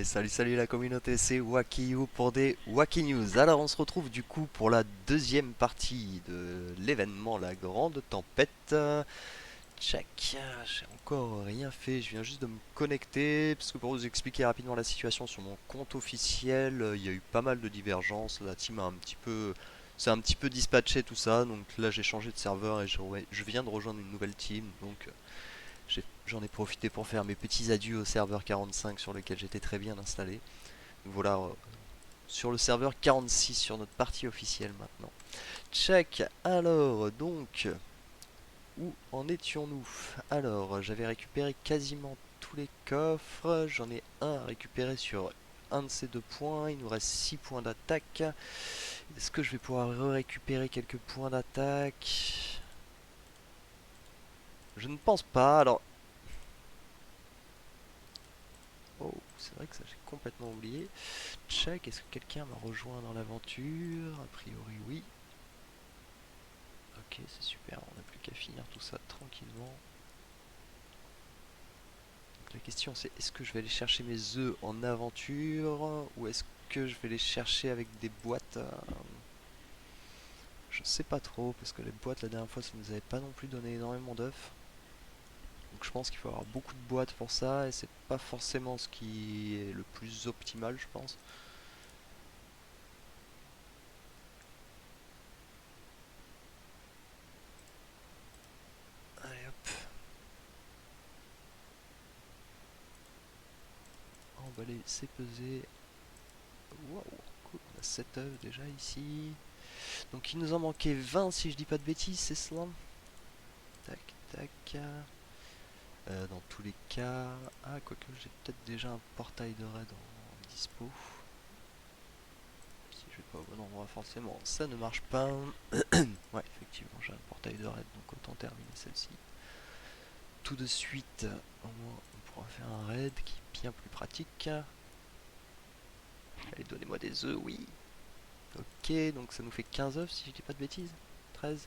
Salut la communauté, c'est Wakiyu pour des Waki News. Alors on se retrouve du coup pour la deuxième partie de l'événement La Grande Tempête. Check, j'ai encore rien fait, je viens juste de me connecter, parce que pour vous expliquer rapidement la situation sur mon compte officiel, il y a eu pas mal de divergences, la team a un petit peu... C'est un petit peu dispatché tout ça, donc là j'ai changé de serveur et je viens de rejoindre une nouvelle team, donc j'en ai profité pour faire mes petits adieux au serveur 45 sur lequel j'étais très bien installé. Voilà, sur le serveur 46 sur notre partie officielle maintenant. Check, alors donc, où en étions-nous? Alors, j'avais récupéré quasiment tous les coffres, j'en ai un à récupérer sur un de ces deux points, il nous reste 6 points d'attaque. Est-ce que je vais pouvoir récupérer quelques points d'attaque? Je ne pense pas, alors... Oh, c'est vrai que ça j'ai complètement oublié. Check, est-ce que quelqu'un m'a rejoint dans l'aventure? A priori oui. Ok, c'est super, on n'a plus qu'à finir tout ça tranquillement. Donc la question c'est, est-ce que je vais aller chercher mes œufs en aventure ou est-ce que je vais les chercher avec des boîtes? Je sais pas trop, parce que les boîtes la dernière fois ça nous avait pas non plus donné énormément d'œufs. Donc je pense qu'il faut avoir beaucoup de boîtes pour ça et c'est pas forcément ce qui est le plus optimal je pense. Allez hop, emballer, c'est pesé. Waouh, cool, on a 7 œufs déjà ici. Donc il nous en manquait 20 si je dis pas de bêtises, c'est cela. Tac, tac. Dans tous les cas... Ah, quoique j'ai peut-être déjà un portail de raid en dispo. Si je vais pas au bon endroit forcément, ça ne marche pas. Ouais, effectivement, j'ai un portail de raid, donc autant terminer celle-ci. Tout de suite, au moins on pourra faire un raid qui est bien plus pratique. Allez, donnez-moi des œufs, oui. Ok, donc ça nous fait 15 œufs si je dis pas de bêtises. 13.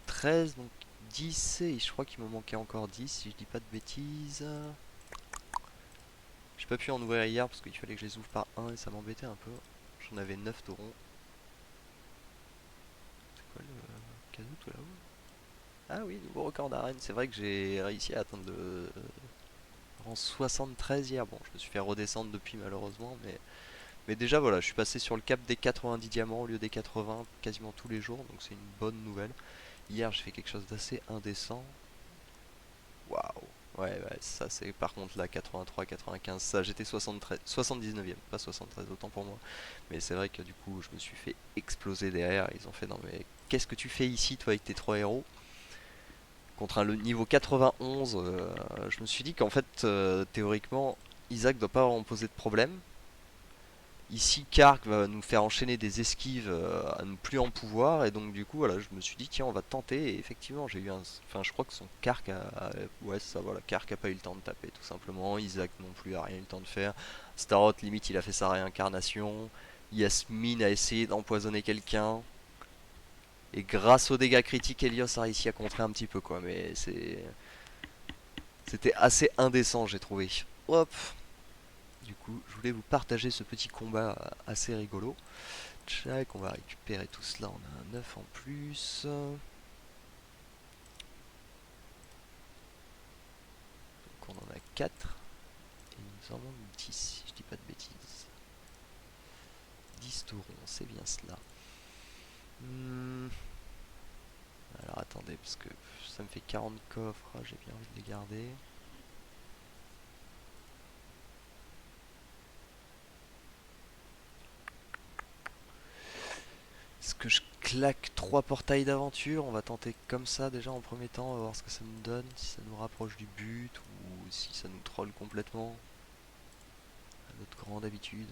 13, donc 10, et je crois qu'il me manquait encore 10 si je dis pas de bêtises. J'ai pas pu en ouvrir hier parce qu'il fallait que je les ouvre par un et ça m'embêtait un peu. J'en avais 9 taurons. C'est quoi le cadeau tout là-haut? Ah oui, nouveau record d'arène. C'est vrai que j'ai réussi à atteindre le rang 73 hier. Bon, je me suis fait redescendre depuis malheureusement, mais déjà voilà, je suis passé sur le cap des 90 diamants au lieu des 80 quasiment tous les jours, donc c'est une bonne nouvelle. Hier, j'ai fait quelque chose d'assez indécent. Waouh! Ouais, ouais, ça c'est par contre là 83, 95, ça j'étais 73, 79e, pas 73 autant pour moi. Mais c'est vrai que du coup je me suis fait exploser derrière. Ils ont fait non mais qu'est-ce que tu fais ici toi avec tes 3 héros? Contre un le niveau 91, je me suis dit qu'en fait théoriquement Isaac doit pas en poser de problème. Ici, Kark va nous faire enchaîner des esquives à ne plus en pouvoir, et donc du coup, voilà, je me suis dit, tiens, on va tenter, et effectivement, j'ai eu un... Enfin, je crois que son Kark ouais, ça, voilà, Kark a pas eu le temps de taper, tout simplement, Isaac non plus a rien eu le temps de faire, Staroth, limite, il a fait sa réincarnation, Yasmine a essayé d'empoisonner quelqu'un, et grâce aux dégâts critiques, Helios a réussi à contrer un petit peu, quoi, mais c'était assez indécent, j'ai trouvé. Hop, du coup, je voulais vous partager ce petit combat assez rigolo. Check, on va récupérer tout cela, on a un œuf en plus. Donc on en a 4. Et il nous en manque 10, si je dis pas de bêtises. 10 taurons, c'est bien cela. Alors attendez, parce que ça me fait 40 coffres, j'ai bien envie de les garder. Est-ce que je claque 3 portails d'aventure? On va tenter comme ça déjà en premier temps, on va voir ce que ça nous donne, si ça nous rapproche du but ou si ça nous troll complètement. À notre grande habitude.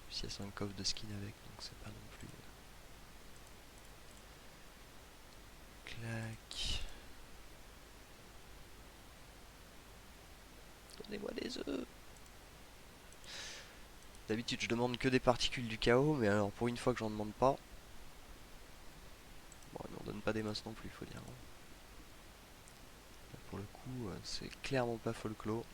Puis il y a 5 coffres de skin avec, donc c'est pas non plus... Clac. Donnez-moi des œufs. D'habitude je demande que des particules du chaos, mais alors pour une fois que j'en demande pas... Bon, ils m'en donnent pas des masses non plus, faut dire. Là, pour le coup, c'est clairement pas folklore.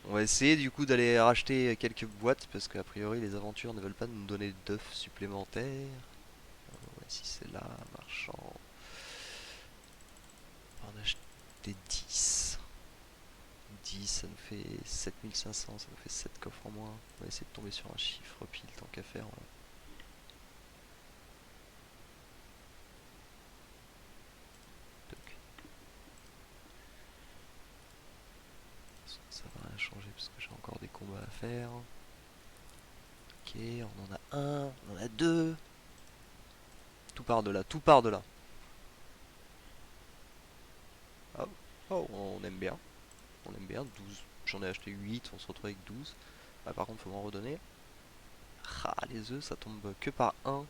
On va essayer du coup d'aller racheter quelques boîtes parce qu'a priori les aventures ne veulent pas nous donner d'œufs supplémentaires. Ouais, si c'est là, marchand. On va en acheter 10. 10, ça nous fait 7500, ça nous fait 7 coffres en moins. On va essayer de tomber sur un chiffre pile tant qu'à faire. Ça va rien changer parce que j'ai encore des combats à faire. Ok, on en a un, on en a deux. Tout part de là, tout part de là. Oh, oh, on aime bien. On aime bien, 12. J'en ai acheté 8, on se retrouve avec 12. Ah, par contre, faut m'en redonner. Ah, les œufs, ça tombe que par un.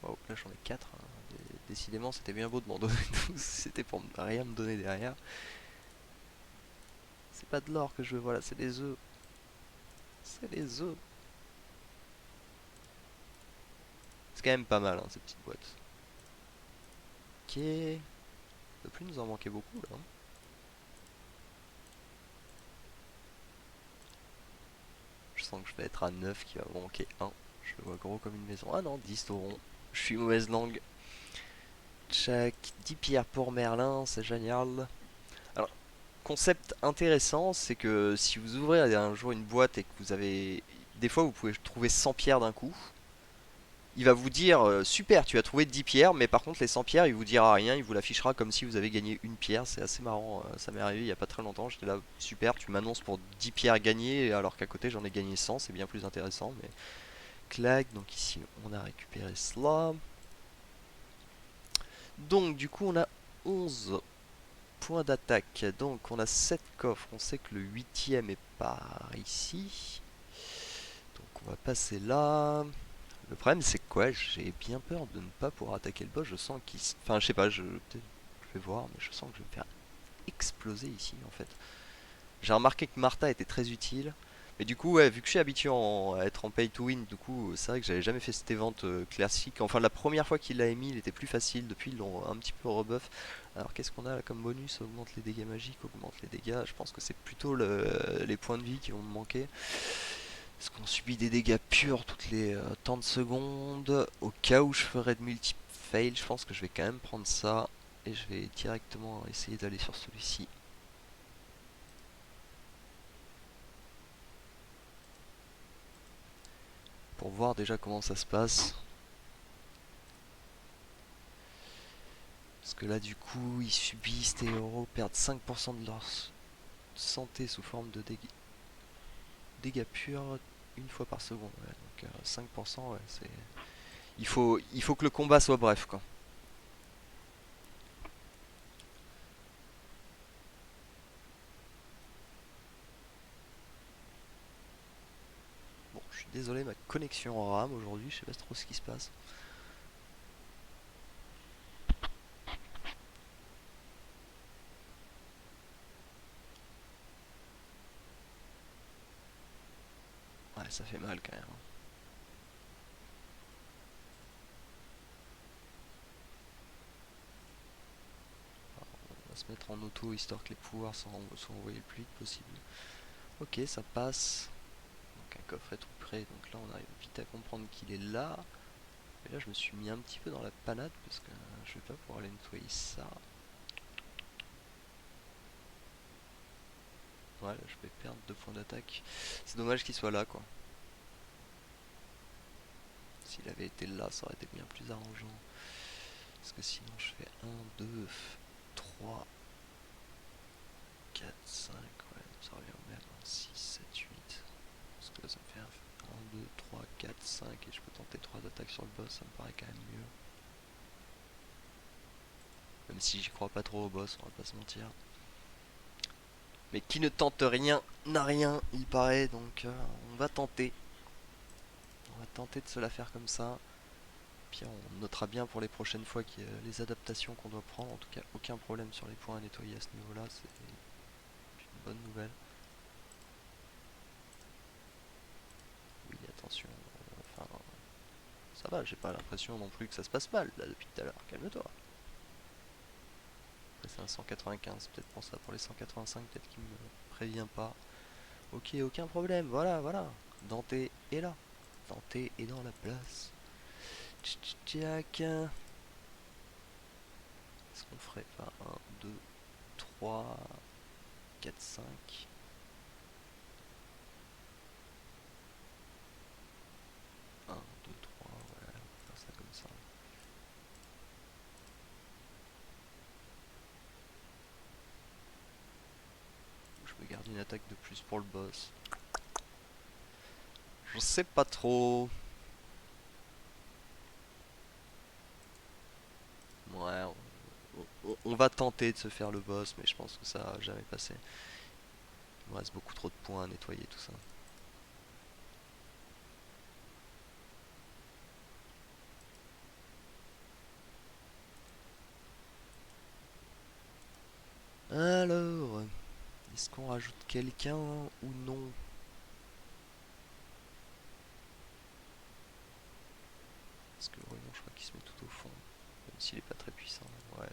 Wow, là j'en ai 4. Décidément, c'était bien beau de m'en donner 12. C'était pour rien me donner derrière. C'est pas de l'or que je veux, voilà, c'est des œufs. C'est des œufs. C'est quand même pas mal, hein, ces petites boîtes. Ok. Il peut plus nous en manquer beaucoup là, hein. Je sens que je vais être à 9, qu'il va me manquer un. Je le vois gros comme une maison. Ah non, 10 taurons. Je suis mauvaise langue. Check. 10 pierres pour Merlin, c'est génial. Alors, concept intéressant, c'est que si vous ouvrez un jour une boîte et que vous avez... Des fois, vous pouvez trouver 100 pierres d'un coup. Il va vous dire super, tu as trouvé 10 pierres, mais par contre les 100 pierres il vous dira rien, il vous l'affichera comme si vous avez gagné une pierre. C'est assez marrant, ça m'est arrivé il y a pas très longtemps. J'étais là, super, tu m'annonces pour 10 pierres gagnées alors qu'à côté j'en ai gagné 100, c'est bien plus intéressant. Mais clac, donc ici on a récupéré cela. Donc du coup on a 11 points d'attaque, donc on a 7 coffres. On sait que le 8ème est par ici, donc on va passer là. Le problème c'est quoi? J'ai bien peur de ne pas pouvoir attaquer le boss. Je sens qu'il... Enfin je sais pas, je vais voir, mais je sens que je vais me faire exploser ici en fait. J'ai remarqué que Martha était très utile. Mais du coup, ouais, vu que je suis habitué à être en pay to win, du coup, c'est vrai que j'avais jamais fait cette event classique. Enfin, la première fois qu'il l'a émis, il était plus facile. Depuis, ils l'ont un petit peu rebuff. Alors, qu'est-ce qu'on a là comme bonus? Augmente les dégâts magiques, augmente les dégâts. Je pense que c'est plutôt les points de vie qui vont me manquer. Est-ce qu'on subit des dégâts purs toutes les temps de secondes? Au cas où je ferais de multiples fails, je pense que je vais quand même prendre ça. Et je vais directement essayer d'aller sur celui-ci. Pour voir déjà comment ça se passe. Parce que là du coup ils subissent, tes héros perdent 5% de leur santé sous forme de dégâts purs une fois par seconde. Ouais, donc 5%, ouais, c'est... Il faut que le combat soit bref quoi. Bon, je suis désolé, ma connexion en rame aujourd'hui, je sais pas trop ce qui se passe. Ouais, ça fait mal quand même. On va se mettre en auto histoire que les pouvoirs soient envoyés le plus vite possible. Ok, ça passe. Donc un coffre est tout prêt, donc là on arrive vite à comprendre qu'il est là. Et là je me suis mis un petit peu dans la panade parce que je vais pas pouvoir aller nettoyer ça. Ouais, là, je vais perdre 2 points d'attaque. C'est dommage qu'il soit là, quoi. S'il avait été là, ça aurait été bien plus arrangeant. Parce que sinon, je fais 1, 2, 3, 4, 5. Ouais, ça revient au même. 6, 7, 8. Parce que là, ça me fait 1, 2, 3, 4, 5. Et je peux tenter 3 attaques sur le boss, ça me paraît quand même mieux. Même si j'y crois pas trop au boss, on va pas se mentir. Mais qui ne tente rien n'a rien, il paraît. Donc, on va tenter. On va tenter de se la faire comme ça. Puis on notera bien pour les prochaines fois qu'il y a les adaptations qu'on doit prendre. En tout cas, aucun problème sur les points à nettoyer à ce niveau-là. C'est une bonne nouvelle. Oui, attention. Enfin, ça va, j'ai pas l'impression non plus que ça se passe mal là depuis tout à l'heure. Calme-toi. Après, c'est un 195. Peut-être pour ça, pour les 185, peut-être qu'il me prévient pas. Ok, aucun problème, voilà, voilà. Dante est là. Dante est dans la place. Tchic. Est-ce qu'on ferait pas un, 2, 3, 4, 5. Un, 2, 3, ouais, on va faire ça comme ça. Je me garde une attaque de plus pour le boss. Je sais pas trop. Ouais, on va tenter de se faire le boss, mais je pense que ça va jamais passer. Il me reste beaucoup trop de points à nettoyer tout ça. Alors, est-ce qu'on rajoute quelqu'un ou non? Parce que ouais, non, je crois qu'il se met tout au fond. Même s'il est pas très puissant. Ouais,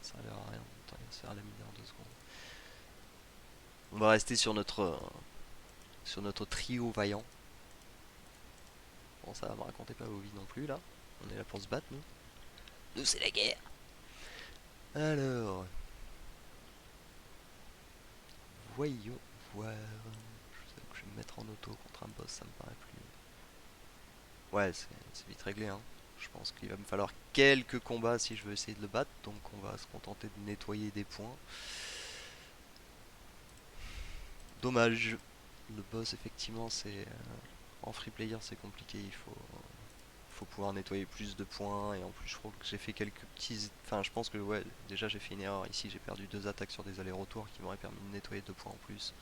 ça sert à rien. Attends, il va se faire la mine en 2 secondes. On va rester sur notre trio vaillant. Bon, ça va me raconter pas vos vies non plus là. On est là pour se battre, nous. Nous, c'est la guerre. Alors, voyons voir. Je vais me mettre en auto contre un boss, ça me paraît plus. Ouais, c'est vite réglé, hein. Je pense qu'il va me falloir quelques combats si je veux essayer de le battre, donc on va se contenter de nettoyer des points. Dommage. Le boss, effectivement, c'est en free player, c'est compliqué. Faut pouvoir nettoyer plus de points. Et en plus, je crois que j'ai fait quelques petits. Enfin, je pense que ouais, déjà j'ai fait une erreur ici. J'ai perdu 2 attaques sur des allers-retours qui m'auraient permis de nettoyer 2 points en plus.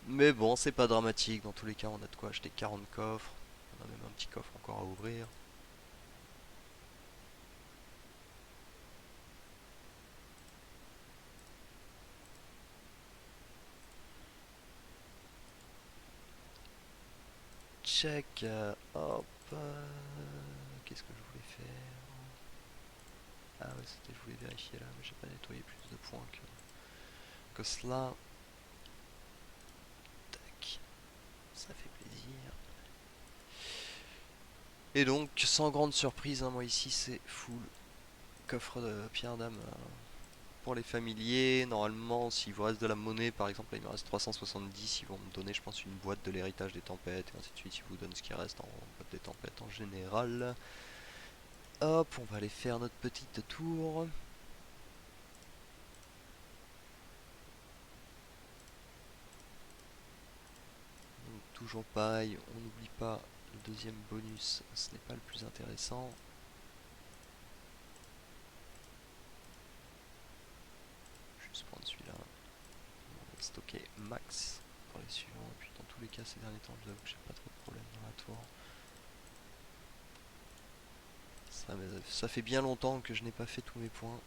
Mais bon, c'est pas dramatique. Dans tous les cas, on a de quoi acheter 40 coffres. On a même un petit coffre encore à ouvrir. Check. Hop. Qu'est-ce que je voulais faire? Ah ouais, c'était, je voulais vérifier là, mais j'ai pas nettoyé plus de points que cela. Tac, ça fait plaisir. Et donc, sans grande surprise, hein, moi ici c'est full coffre de pierre d'âme pour les familiers. Normalement, s'il vous reste de la monnaie, par exemple, là il me reste 370, ils vont me donner, je pense, une boîte de l'héritage des tempêtes, et ainsi de suite. Ils vous donnent ce qui reste en boîte des tempêtes en général. Hop, on va aller faire notre petite tour. Donc, toujours pareil, on n'oublie pas le deuxième bonus, ce n'est pas le plus intéressant. Juste prendre celui-là. On va stocker max pour les suivants. Et puis dans tous les cas, ces derniers temps, je vous avoue que j'ai pas trop de problèmes dans la tour. Ça fait bien longtemps que je n'ai pas fait tous mes points.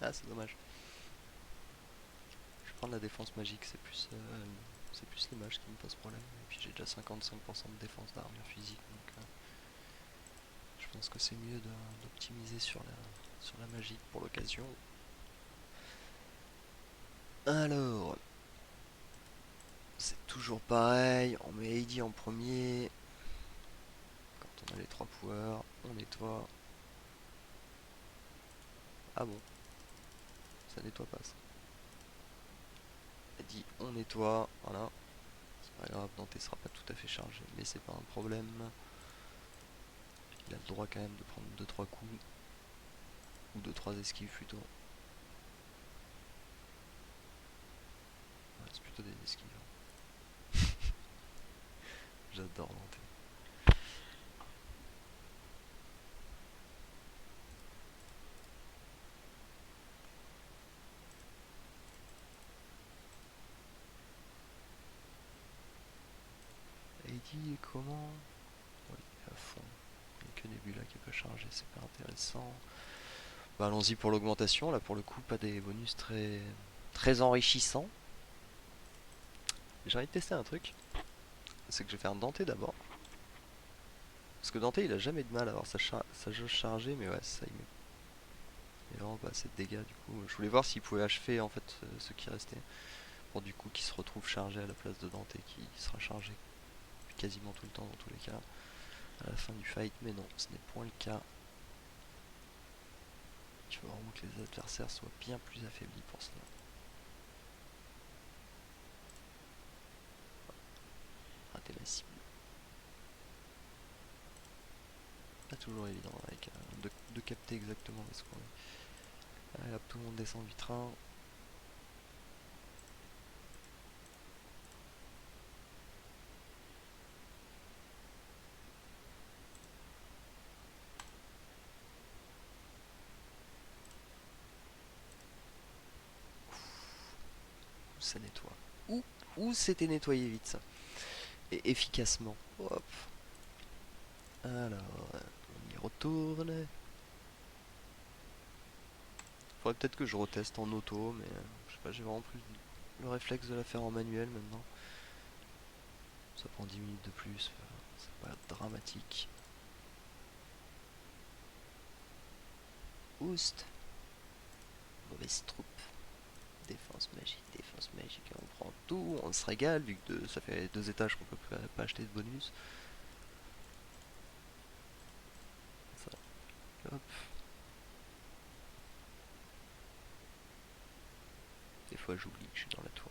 Ah, c'est dommage. Je vais prendre la défense magique, c'est plus les mages qui me posent problème. Et puis j'ai déjà 55% de défense d'armure physique, donc je pense que c'est mieux d'optimiser sur la magie pour l'occasion. Alors, c'est toujours pareil, on met Heidi en premier. Quand on a les 3 pouvoirs, on nettoie. Ah bon, ça nettoie pas ça. Elle dit on nettoie, voilà. C'est pas grave, Dante sera pas tout à fait chargé, mais c'est pas un problème. Il a le droit quand même de prendre 2-3 coups, ou 2-3 esquives plutôt. Ouais, c'est plutôt des esquives. J'adore Dante. Heidi est comment? Oui, à fond. Il n'y a que Nebula qui est pas chargé, c'est pas intéressant. Bah, allons-y pour l'augmentation. Là, pour le coup, pas des bonus très enrichissants. J'ai envie de tester un truc. C'est que je vais faire Dante d'abord. Parce que Dante, il a jamais de mal à avoir sa jauge chargée, mais ouais, ça, met vraiment pas assez de dégâts. Du coup, je voulais voir s'il pouvait achever en fait ce qui restait. Pour du coup, qu'il se retrouve chargé à la place de Dante, qui sera chargé quasiment tout le temps dans tous les cas à la fin du fight. Mais non, ce n'est point le cas. Il faut vraiment que les adversaires soient bien plus affaiblis pour cela. Rater la cible. Pas toujours évident avec de capter exactement où est-ce qu'on est. Allez hop, tout le monde descend du train. Ça nettoie. Où c'était nettoyé vite ça. Et efficacement. Hop. Alors, on y retourne. Faudrait peut-être que je reteste en auto, mais je sais pas, j'ai vraiment plus le réflexe de la faire en manuel maintenant. Ça prend 10 minutes de plus, c'est pas dramatique. Oust. Mauvaise troupe. Défense magique. On prend tout, on se régale, vu que ça fait 2 étages qu'on peut pas acheter de bonus. Ça, hop. Des fois j'oublie que je suis dans la tour.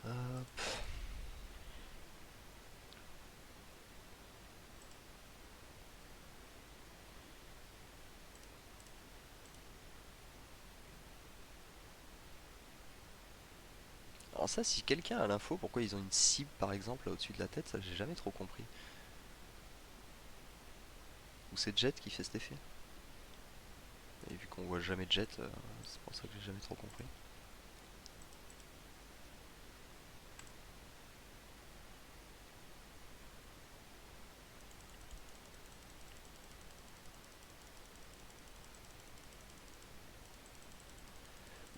Hop. Alors ça, si quelqu'un a l'info, pourquoi ils ont une cible par exemple là au-dessus de la tête, ça j'ai jamais trop compris. Ou c'est Jet qui fait cet effet. Et vu qu'on voit jamais Jet, c'est pour ça que j'ai jamais trop compris.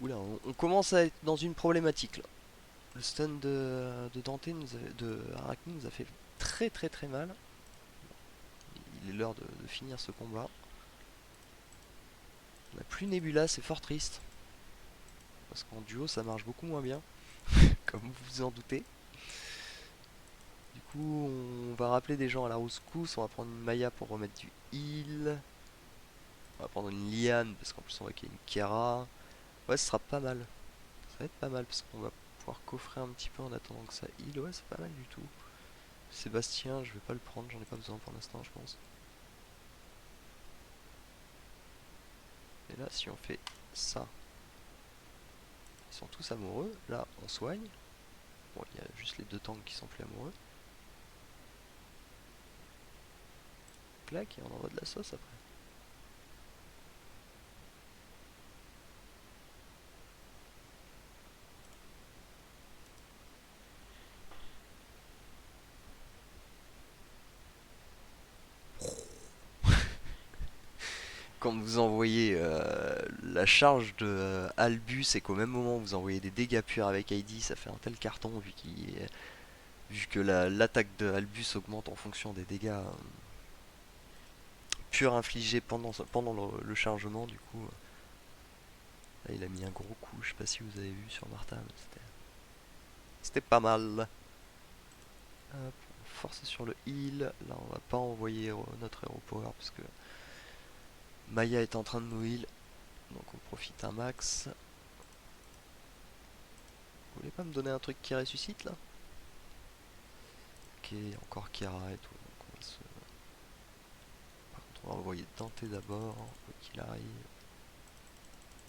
Oula, on commence à être dans une problématique là. Le stun de Dante de Arachne nous a fait très mal. Il est l'heure de finir ce combat. On n'a plus Nebula, c'est fort triste. Parce qu'en duo ça marche beaucoup moins bien, comme vous vous en doutez. Du coup, on va rappeler des gens à la rescousse. On va prendre une Maya pour remettre du heal. On va prendre une Liane parce qu'en plus on voit qu'il y a une Kera. Ouais, ce sera pas mal. Ça va être pas mal parce qu'on va pouvoir coffrer un petit peu en attendant que ça heal. Ouais, c'est pas mal du tout. Sébastien, je vais pas le prendre, j'en ai pas besoin pour l'instant, je pense. Et là, si on fait ça, ils sont tous amoureux. Là, on soigne. Bon, il y a juste les deux tanks qui sont plus amoureux. Clac, et on envoie de la sauce après. Quand vous envoyez la charge de Albus et qu'au même moment vous envoyez des dégâts purs avec Heidi, ça fait un tel carton vu que l'attaque de Albus augmente en fonction des dégâts purs infligés pendant le chargement. Du coup, là, il a mis un gros coup. Je sais pas si vous avez vu sur Martha, mais c'était pas mal. Hop, on force sur le heal. Là, on va pas envoyer notre Hero Power parce que Maya est en train de nous heal. Donc on profite un max. Vous voulez pas me donner un truc qui ressuscite là? Ok, encore Kira et tout. Donc par contre, on va envoyer Dante d'abord, quoi qu'il arrive.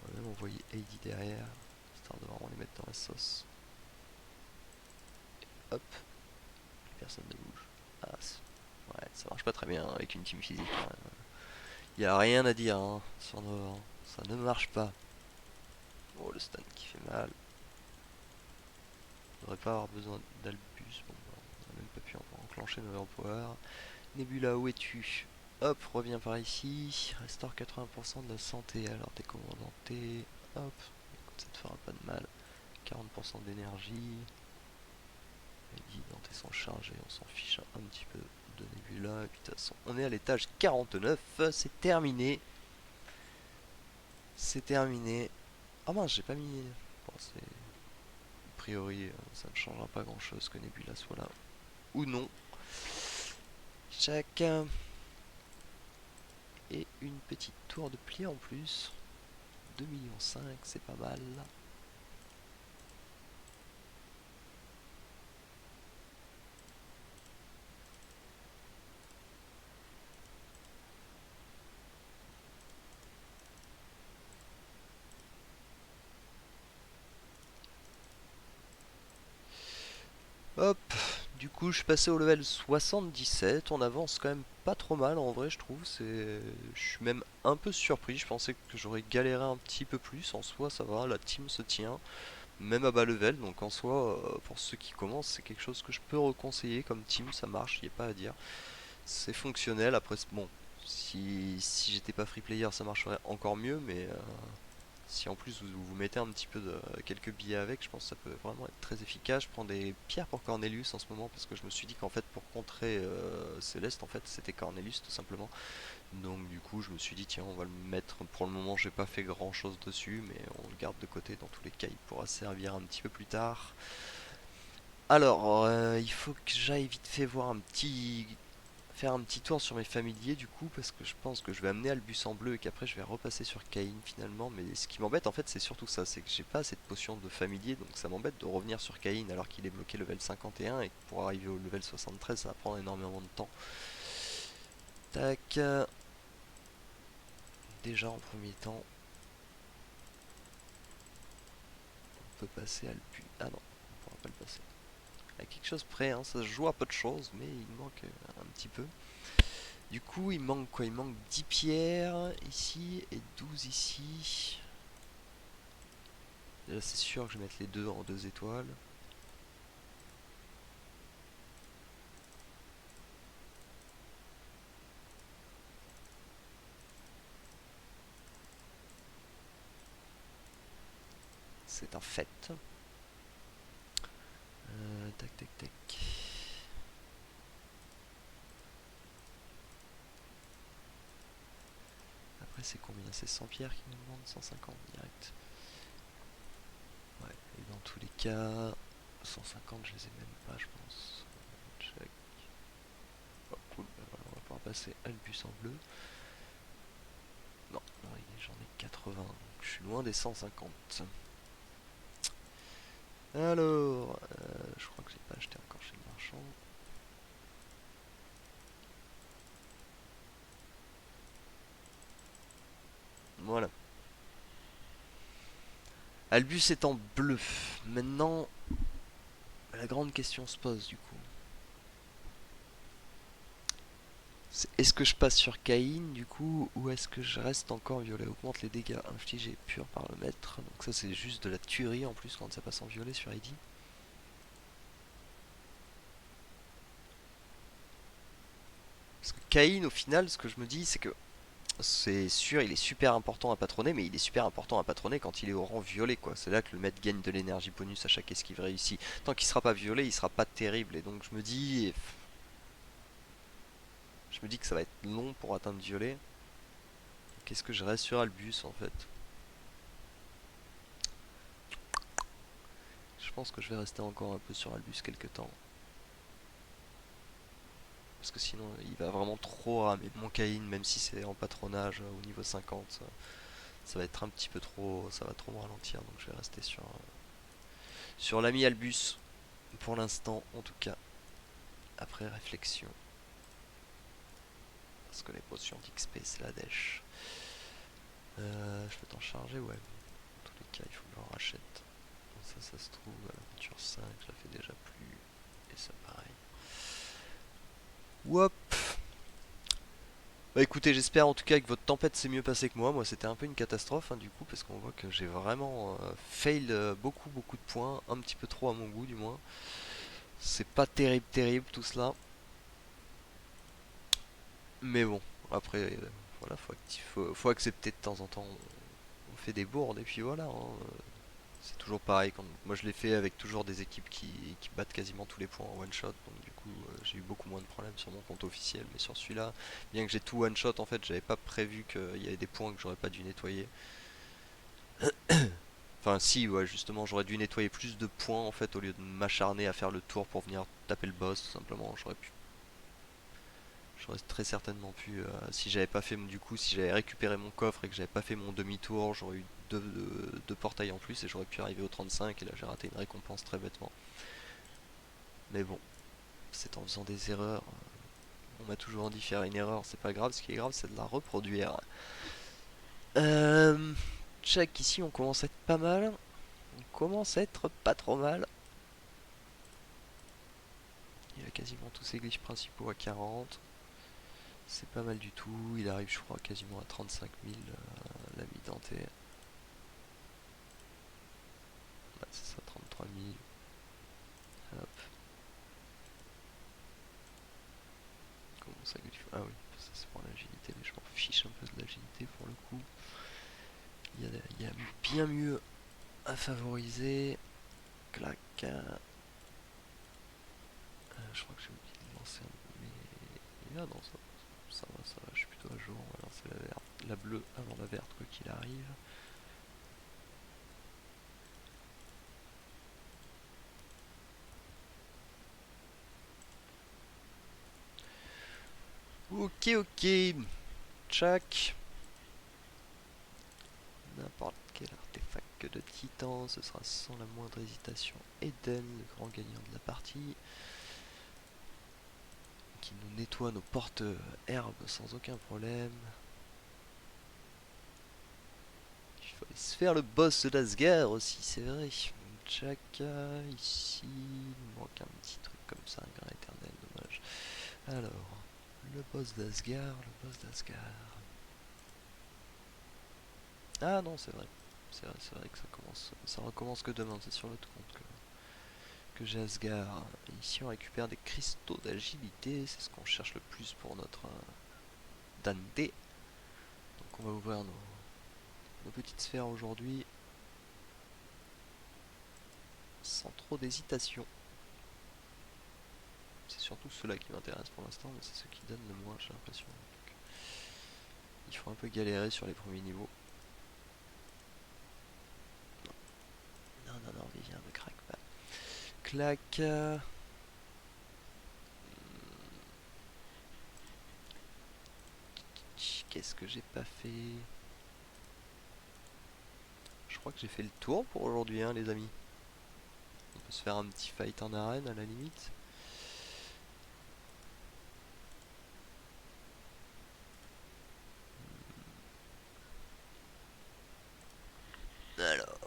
On va même envoyer Heidi derrière, histoire de vraiment les mettre dans la sauce. Et hop, plus personne ne bouge. Ah, ouais, ça marche pas très bien avec une team physique, hein. Y a rien à dire, hein, sur Nova, hein. Ça ne marche pas. Oh, le stun qui fait mal. On devrait pas avoir besoin d'Albus. Bon, bah, on n'a même pas pu enclencher nos Power. Nebula, où es-tu? Hop, reviens par ici. Restaure 80% de la santé. Alors, t'es commandanté. Hop, écoute, ça te fera pas de mal. 40% d'énergie. Les guidantes sont chargées, on s'en fiche un petit peu de Nebula. Et puis de toute façon, on est à l'étage 49. C'est terminé. C'est terminé. Ah mince, j'ai pas mis. Bon, c'est. A priori, ça ne changera pas grand chose que Nebula soit là ou non. Chacun. Et une petite tour de pli en plus. 2,5 millions, c'est pas mal. Hop, du coup je suis passé au level 77, on avance quand même pas trop mal en vrai je trouve, je suis même un peu surpris, je pensais que j'aurais galéré un petit peu plus, en soi ça va, la team se tient, même à bas level, donc en soi pour ceux qui commencent c'est quelque chose que je peux reconseiller comme team, ça marche, y a pas à dire, c'est fonctionnel, après bon, si j'étais pas free player ça marcherait encore mieux, mais si en plus vous mettez un petit peu de quelques billets avec, je pense que ça peut vraiment être très efficace. Je prends des pierres pour Cornelius en ce moment parce que je me suis dit qu'en fait pour contrer Céleste en fait c'était Cornelius tout simplement. Donc du coup je me suis dit tiens on va le mettre, pour le moment j'ai pas fait grand chose dessus mais on le garde de côté, dans tous les cas il pourra servir un petit peu plus tard. Alors il faut que j'aille vite fait voir un petit faire un petit tour sur mes familiers du coup parce que je pense que je vais amener Albus en bleu et qu'après je vais repasser sur Cain finalement, mais ce qui m'embête en fait c'est surtout ça, c'est que j'ai pas cette potion de familier, donc ça m'embête de revenir sur Cain alors qu'il est bloqué level 51 et que pour arriver au level 73 ça va prendre énormément de temps. Tac, déjà en premier temps on peut passer Albus, ah non on pourra pas le passer à quelque chose près, hein. Ça se joue à peu de choses mais il manque un petit peu. Du coup, il manque quoi? Il manque 10 pierres ici et 12 ici. Là, c'est sûr que je vais mettre les deux en 2 étoiles. C'est un fait. Tac, tac, tac. Après, c'est combien? C'est 100 pierres qui me demandent? 150 direct. Ouais, et dans tous les cas, 150, je les ai même pas, je pense. Check. Oh, cool, bah voilà, on va pouvoir passer à une puce en bleu. Non, non, j'en ai 80, donc je suis loin des 150. Alors, je crois que j'ai pas acheté encore chez le marchand. Voilà. Albus est en bleu. Maintenant, la grande question se pose du coup. Est-ce que je passe sur Caïn du coup ou est-ce que je reste encore violet? Augmente les dégâts infligés pur par le maître. Donc ça c'est juste de la tuerie en plus quand ça passe en violet sur Heidi. Parce que Caïn au final ce que je me dis c'est que c'est sûr il est super important à patronner, mais il est super important à patronner quand il est au rang violet quoi. C'est là que le maître gagne de l'énergie bonus à chaque esquive réussie. Tant qu'il sera pas violet il sera pas terrible et donc je me dis que ça va être long pour atteindre violet. Qu'est-ce que je reste sur Albus en fait? Je pense que je vais rester encore un peu sur Albus quelques temps. Parce que sinon il va vraiment trop ramer mon Caïn, même si c'est en patronage au niveau 50. Ça va être un petit peu trop. Ça va trop me ralentir. Donc je vais rester sur l'ami Albus. Pour l'instant en tout cas. Après réflexion. Parce que les potions d'XP c'est la dèche. Je peux t'en charger, ouais. Dans tous les cas il faut que j'en rachète. Donc ça se trouve à l'aventure 5, je la fais déjà plus. Et ça pareil. Wop. Bah écoutez, j'espère en tout cas que votre tempête s'est mieux passée que moi. Moi, c'était un peu une catastrophe, hein, du coup, parce qu'on voit que j'ai vraiment fail beaucoup de points, un petit peu trop à mon goût, du moins. C'est pas terrible tout cela. Mais bon, après, voilà, faut accepter de temps en temps. On fait des bourdes et puis voilà, hein. C'est toujours pareil. Moi, je l'ai fait avec toujours des équipes qui battent quasiment tous les points en one shot. Donc du coup, j'ai eu beaucoup moins de problèmes sur mon compte officiel. Mais sur celui-là, bien que j'ai tout one shot, en fait, j'avais pas prévu qu'il y avait des points que j'aurais pas dû nettoyer. Enfin, si, ouais, justement, j'aurais dû nettoyer plus de points en fait au lieu de m'acharner à faire le tour pour venir taper le boss, tout simplement. J'aurais très certainement pu, si j'avais pas fait, du coup, si j'avais récupéré mon coffre et que j'avais pas fait mon demi-tour, j'aurais eu deux portails en plus et j'aurais pu arriver au 35 et là j'ai raté une récompense très bêtement. Mais bon, c'est en faisant des erreurs. On m'a toujours dit faire une erreur, c'est pas grave, ce qui est grave c'est de la reproduire. Euh, Check, ici on commence à être pas mal, on commence à être pas trop mal. Il a quasiment tous ses glitches principaux à 40. C'est pas mal du tout. Il arrive, je crois, quasiment à 35 000 l'ami Dante. Ouais, c'est ça, 33 000. Hop, comment ça glitch? Ah oui, ça c'est pour l'agilité, mais je m'en fiche un peu de l'agilité pour le coup. Il y a bien mieux à favoriser. Clac. Je crois que j'ai oublié de lancer un. Mais. Ah non, ça va, je suis plutôt à jour. On va lancer la verte. La bleue avant la verte, quoi qu'il arrive. Ok. Tchac. N'importe quel artefact de titan, ce sera sans la moindre hésitation Eden, le grand gagnant de la partie, qui nous nettoie nos portes-herbes sans aucun problème. Il faut aller se faire le boss de l'Asgard aussi, c'est vrai. Chaka, ici, il manque un petit truc comme ça, un grain éternel, dommage. Alors, le boss d'Asgard, le boss d'Asgard. Ah non, c'est vrai. C'est vrai que ça recommence que demain, c'est sur l'autre compte que j'ai Asgard. Et ici on récupère des cristaux d'agilité, c'est ce qu'on cherche le plus pour notre Dante. Donc on va ouvrir nos petites sphères aujourd'hui sans trop d'hésitation. C'est surtout ceux-là qui m'intéressent pour l'instant, mais c'est ceux qui donnent le moins, j'ai l'impression. Donc, il faut un peu galérer sur les premiers niveaux. Non, Vivien, ne craque pas. Clac. Qu'est-ce que j'ai pas fait? Je crois que j'ai fait le tour pour aujourd'hui, hein, les amis. On peut se faire un petit fight en arène à la limite. Alors,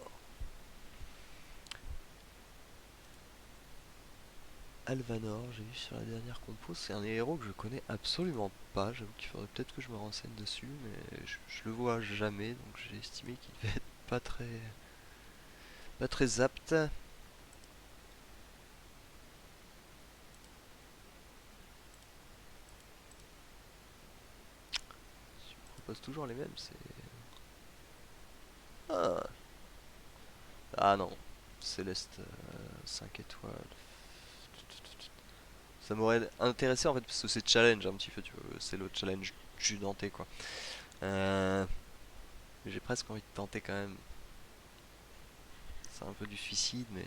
Alvanor, j'ai vu sur la dernière compo, c'est un héros que je connais absolument pas. J'avoue qu'il faudrait peut-être que je me renseigne dessus, mais je le vois jamais, donc j'ai estimé qu'il devait être pas très apte. Je propose toujours les mêmes, c'est. Ah, ah non, Céleste 5 étoiles. Ça m'aurait intéressé en fait parce que c'est challenge un petit peu, tu vois, c'est le challenge du Dante quoi. Euh, j'ai presque envie de tenter quand même. C'est un peu du suicide, mais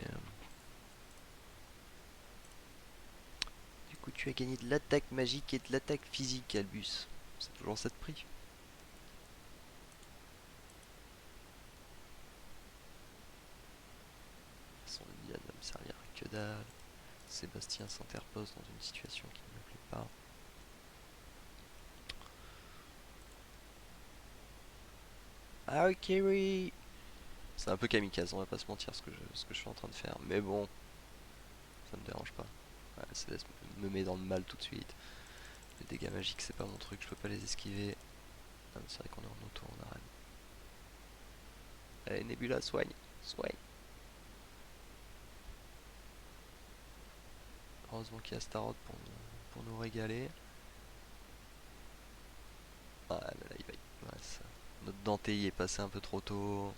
du coup tu as gagné de l'attaque magique et de l'attaque physique, Albus. C'est toujours ça de prix. Son Liliane va me servir à que dalle. Sébastien s'interpose dans une situation qui ne me plaît pas. Ah ok oui. C'est un peu kamikaze, on va pas se mentir ce que je suis en train de faire. Mais bon, ça me dérange pas. Ouais, Céleste me met dans le mal tout de suite. Les dégâts magiques, c'est pas mon truc, je peux pas les esquiver. Ah, c'est vrai qu'on est en auto en arène. Allez, Nebula, soigne. Soigne. Heureusement qu'il y a Starrod pour nous régaler. Ah, mais là, il va y... ouais, ça. Notre Dante y est passé un peu trop tôt.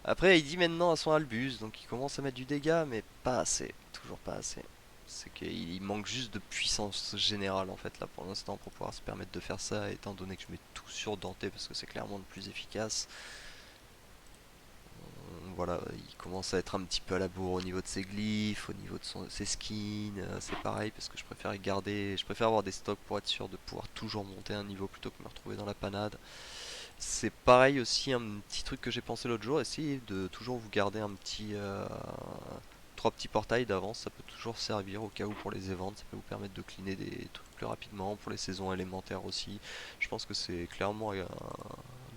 Après, il dit maintenant à son Albus, donc il commence à mettre du dégât, mais pas assez. Toujours pas assez. C'est qu'il manque juste de puissance générale en fait là pour l'instant pour pouvoir se permettre de faire ça, étant donné que je mets tout sur Dante parce que c'est clairement le plus efficace. Voilà, il commence à être un petit peu à la bourre au niveau de ses glyphes, au niveau de ses skins, c'est pareil parce que je préfère avoir des stocks pour être sûr de pouvoir toujours monter un niveau plutôt que me retrouver dans la panade. C'est pareil aussi, un petit truc que j'ai pensé l'autre jour, essayer de toujours vous garder un petit... trois petits portails d'avance, ça peut toujours servir au cas où pour les events, ça peut vous permettre de cleaner des trucs plus rapidement, pour les saisons élémentaires aussi. Je pense que c'est clairement un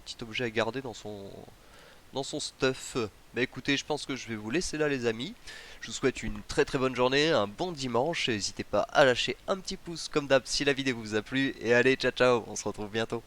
petit objet à garder dans son stuff. Bah écoutez, je pense que je vais vous laisser là les amis. Je vous souhaite une très très bonne journée, un bon dimanche. N'hésitez pas à lâcher un petit pouce comme d'hab si la vidéo vous a plu. Et allez, ciao ciao, on se retrouve bientôt.